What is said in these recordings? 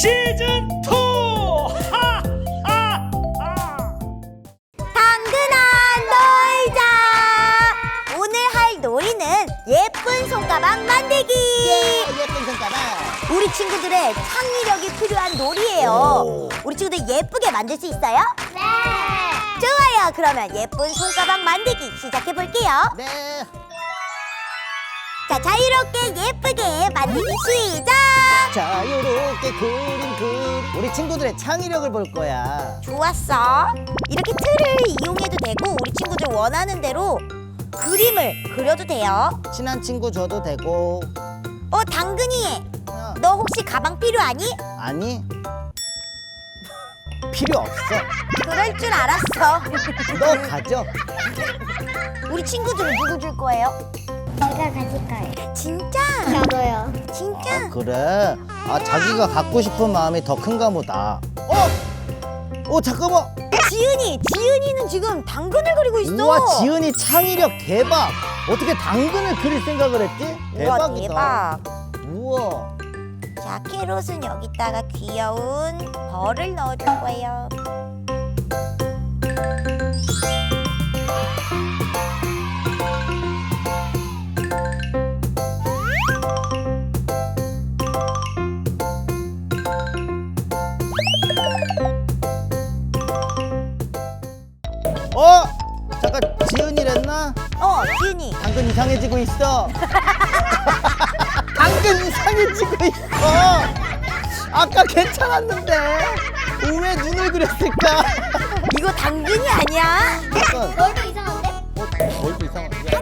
시즌 2. 당근아 놀자. 오늘 할 놀이는 예쁜 손가방 만들기. 예쁜 손가락. 우리 친구들의 창의력이 필요한 놀이에요. 우리 친구들 예쁘게 만들 수 있어요? 네. 좋아요. 그러면 예쁜 손가방 만들기 시작해 볼게요. 네. 자, 자유롭게 예쁘게 만들기 시작. 자유롭게 그림. 우리 친구들의 창의력을 볼 거야. 좋았어. 이렇게 틀을 이용해도 되고 우리 친구들 원하는 대로 그림을 그려도 돼요. 친한 친구 줘도 되고. 당근이, 어. 너 혹시 가방 필요하니? 아니. 필요 없어. 그럴 줄 알았어. 너 가져. 우리 친구들은 누구 줄 거예요? 제가 가질 거예요. 진짜? 저도요. 진짜? 그래. 자기가 갖고 싶은 마음이 더 큰가 보다. 잠깐만. 지은이는 지금 당근을 그리고 있어. 우와, 지은이 창의력 대박. 어떻게 당근을 그릴 생각을 했지? 우와, 대박이다. 대박. 우와. 자, 캐롯은 여기다가 귀여운 벌을 넣어줄 거예요. 잠깐, 지은이랬나? 지은이. 당근 이상해지고 있어. 당근 이상해지고 있어. 아까 괜찮았는데 왜 눈을 그렸을까? 이거 당근이 아니야? 잠깐. 너도 이상한데? 얼굴 이상한데?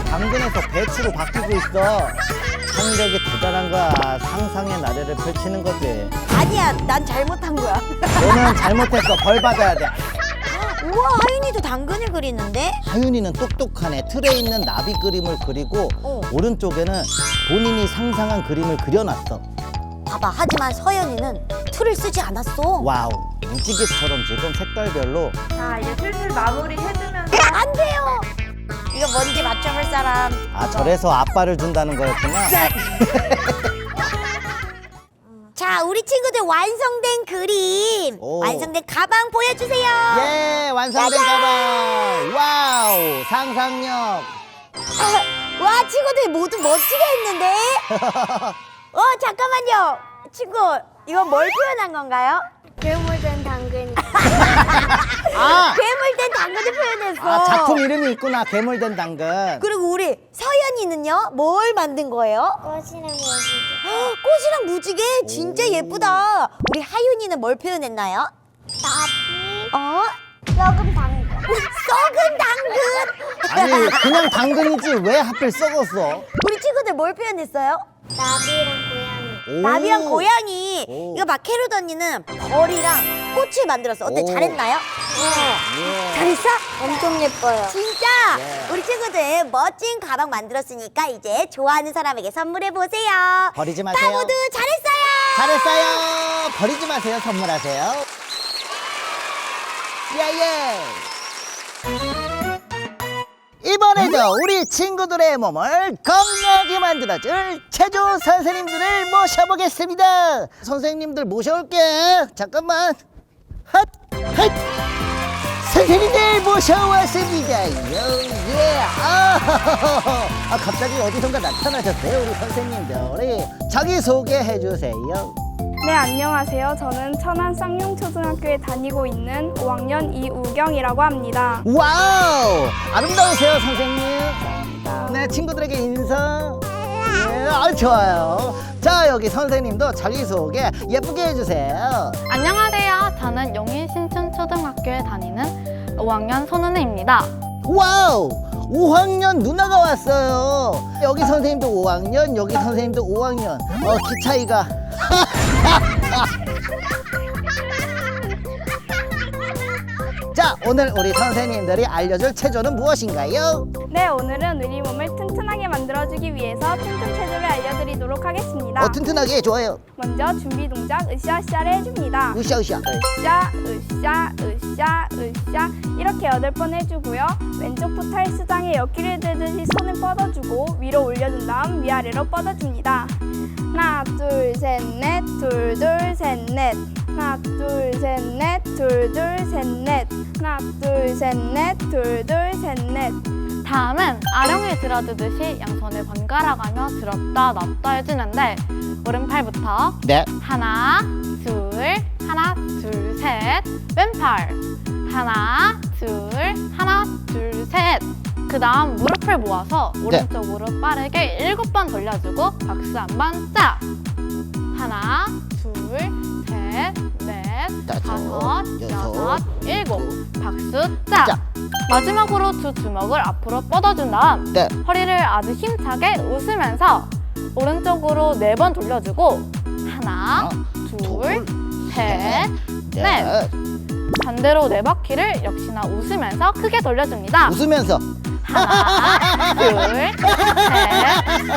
당근에서 배추로 바뀌고 있어. 창의력이 대단한 거야. 상상의 나래를 펼치는 거지. 아니야, 난 잘못한 거야. 너는 잘못했어. 벌 받아야 돼. 우와, 하윤이도 당근을 그리는데? 하윤이는 똑똑하네. 틀에 있는 나비 그림을 그리고 오른쪽에는 본인이 상상한 그림을 그려놨어. 봐봐, 하지만 서연이는 틀을 쓰지 않았어. 와우, 무지개처럼 지금 색깔별로. 자, 이제 슬슬 마무리 해주면서 안 돼요. 이거 뭔지 맞춰볼 사람. 저래서 아빠를 준다는 거였구나. 자, 우리 친구들 완성된 그림, 완성된 가방 보여주세요. 예, 완성된 가방. 와우, 상상력. 와, 친구들 모두 멋지게 했는데? 잠깐만요. 친구, 이건 뭘 표현한 건가요? 괴물된 당근이. 괴물된 당근을 표현했어. 작품 이름이 있구나. 괴물된 당근. 그리고 우리 서연이는요? 뭘 만든 거예요? 꽃이랑 무지개. 꽃이랑 무지개 진짜 예쁘다. 우리 하윤이는 뭘 표현했나요? 나비. 썩은 당근. 썩은 당근. 아니, 그냥 당근이지 왜 하필 썩었어? 우리 친구들 뭘 표현했어요? 나비랑 고양이. 나비랑 고양이. 오. 이거 막 캐롯 언니는 벌이랑 꽃을 만들었어. 어때? 오. 잘했나요? 예. 잘했어? 엄청 예뻐요. 진짜? 예. 우리 친구들 멋진 가방 만들었으니까 이제 좋아하는 사람에게 선물해 보세요. 버리지 마세요. 다 모두 잘했어요. 잘했어요. 버리지 마세요. 선물하세요. 예예. 이번에도 우리 친구들의 몸을 겁나게 만들어줄 체조 선생님들을 모셔보겠습니다. 선생님들 모셔올게. 잠깐만. 핫! 핫! 선생님들 모셔왔습니다. 예. 갑자기 어디선가 나타나셨어요, 우리 선생님들. 자기소개해 주세요. 네, 안녕하세요. 저는 천안 쌍용초등학교에 다니고 있는 5학년 이우경이라고 합니다. 와우! 아름다우세요, 선생님. 네, 친구들에게 인사. 네, 좋아요. 자, 여기 선생님도 자기소개 예쁘게 해주세요. 안녕하세요. 저는 용인신춘초등학교에 다니는 5학년 손은혜입니다. 와우! 5학년 누나가 왔어요. 여기 선생님도 5학년, 여기 선생님도 5학년. 키 차이가. 자, 오늘 우리 선생님들이 알려줄 체조는 무엇인가요? 네, 오늘은 우리 몸을 튼튼하게 만들어주기 위해서 튼튼 체조를 알려드리도록 하겠습니다. 튼튼하게 좋아요. 먼저 준비 동작 으쌰으쌰를 해줍니다. 으쌰으쌰. 으쌰, 으쌰, 으쌰. 으쌰 으쌰 이렇게 8번 해주고요. 왼쪽 푸 헬스장에 역기를 들듯이 손을 뻗어주고 위로 올려준 다음 위아래로 뻗어줍니다. 하나 둘 셋 넷 둘 둘 셋 넷 하나 둘 셋 넷 둘 둘 셋 넷 하나 둘 셋 넷 둘 둘 셋 넷. 다음은 아령을 들어주듯이 양손을 번갈아 가며 들었다 놨다 해주는데 오른팔부터 네. 하나 둘 셋 왼팔 하나 둘 셋. 그 다음 무릎을 모아서 오른쪽으로 빠르게 7번 돌려주고 박수 한번 짝. 하나 둘 셋 넷 다섯 여섯 일곱 박수 짝. 짝. 마지막으로 두 주먹을 앞으로 뻗어준 다음 네. 허리를 아주 힘차게 웃으면서 오른쪽으로 4번 돌려주고 하나 둘 셋 넷. 반대로 4바퀴를 역시나 웃으면서 크게 돌려줍니다. 웃으면서. 하나 둘 셋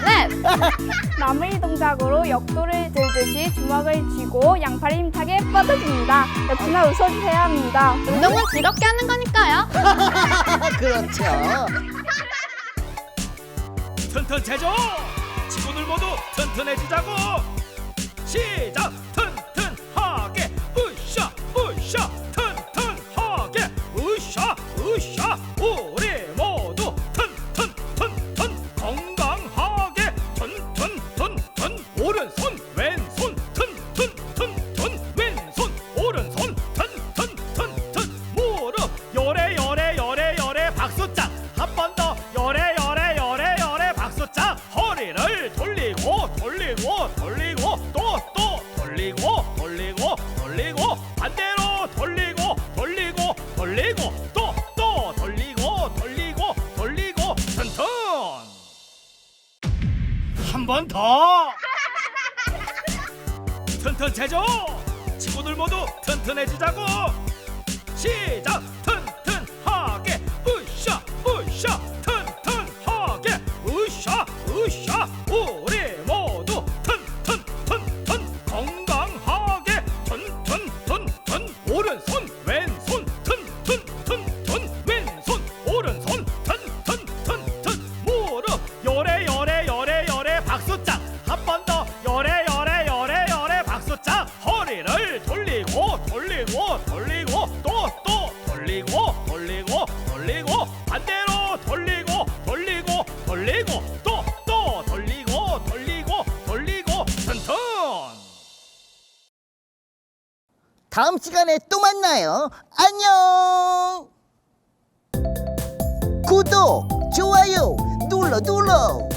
넷. 마무리 동작으로 역도를 들듯이 주먹을 쥐고 양팔을 힘차게 뻗어줍니다. 역시나 웃어주셔야 합니다. 운동은 즐겁게 하는 거니까요. 그렇죠. 튼튼체조 친구들 모두 튼튼해지자고. 시작. 튼튼하게 으쌰 으쌰 튼튼하게 으쌰 으쌰. 우리 모두 튼튼튼튼 건강하게 튼튼튼튼. 오른손 왼손 튼튼튼튼 왼손 오른손 튼튼튼튼. 무릎 요래 요래 요래 요래 박수짝. 한 번 더 요래 요래 요래 요래 박수짝. 허리를 돌리고 돌리고 돌리고 또 돌리고 돌리고 돌리고 반대로 돌리고 돌리고 돌리고 또 돌리고 돌리고 돌리고 튼튼. 한 번 더. 튼튼체조 친구들 모두 튼튼해지자고. 시작. 튼튼하게 으쌰 으쌰 튼튼하게 으쌰 으쌰. 우리 모두 튼튼튼튼 건강하게 튼튼튼튼. 오른손 왼손 튼튼튼튼 왼손 오른손 튼튼튼튼. 무릎 요래 요래 요래 요래 박수짝. 한 번 더 요래 요래 요래 요래 박수짝. 허리를 돌리고 돌리고 돌리고 또 돌리고 돌리고 돌리고 반대로 돌리고 돌리고 돌리고 또 돌리고 돌리고 돌리고 튼튼. 다음 시간에 또 만나요. 안녕. 구독, 좋아요 눌러.